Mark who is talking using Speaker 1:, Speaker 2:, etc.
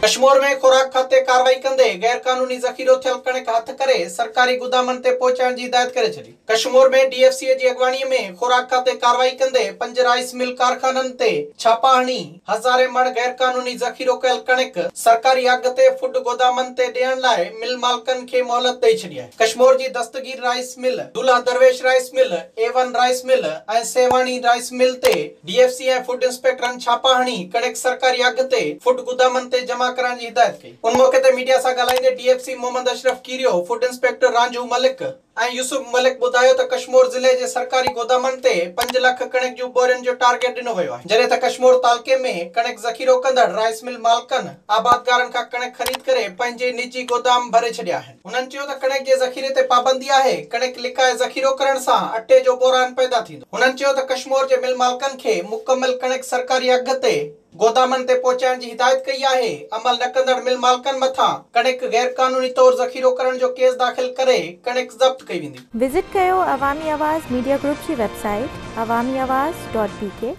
Speaker 1: कश्मीर में खुराक खाते कार्रवाई कंदे गैर कानूनी ज़ख़ीरो थियल कणक हथ करे सरकारी गोदामन ते पहुंचाइण जी हिदायत करे छॾी। कश्मीर में डीएफसी जी अगवानी में खुराक खाते कार्रवाई कंदे 5 राइस मिल कारखानन ते छापा हणी हज़ारे मण गैर कानूनी ज़ख़ीरो कयल कणक सरकारी अघ ते फूड गोदामन ते ॾियण लाइ मिल मालिकन खे मोहलत ॾेई छॾी आहे। कश्मीर जी दस्तगीर राइस मिल, दूल्हा दरवेश rice mill, A1 rice mill ऐं सेवाणी राइस मिल ते डीएफसी ऐं फूड इंस्पेक्टरन छापा हणी कणक सरकारी अघ ते फूड गोदामन ते जमा करण जी हिदायत कई। उन मौके ते मीडिया सां ॻाल्हाईंदे DFC Mohammad Ashraf Kerio, food inspector Ranjhu Malik ऐं यूसुफ मलिक ॿुधायो त कश्मीर ज़िले जे सरकारी गोदामन ते 5 लाख कणक जूं बोरियुनि जो टारगेट ॾिनो वियो आहे, जॾहिं त कश्मीर तालुके में कणक ज़ख़ीरो कंदड़ राइस मिल मालिकनि आबादगारनि खां कणक ख़रीद करे पंहिंजे निजी गोदाम भरे छॾिया आहिनि। उन्हनि चयो त कणक जे ज़ख़ीरे ते पाबंदी आहे। कणक लिकाए ज़ख़ीरो करण सां अटे जो बोरान पैदा थींदो। उन्हनि चयो त कश्मीर जे मिल मालिकनि खे मुकमल कणक सरकारी अघ ते गोदामन ते पहुंचाइण जी हिदायत कई आहे। अमल न कंदड़ मिल मालिकनि मथां कणक गैर कानूनी तौर ज़ख़ीरो करण जो केस दाख़िल करे कणक ज़ब्त कई वेंदी।
Speaker 2: विजिट कयो अवामी आवाज़ मीडिया ग्रुप जी वेबसाइट awamiawaz.pk।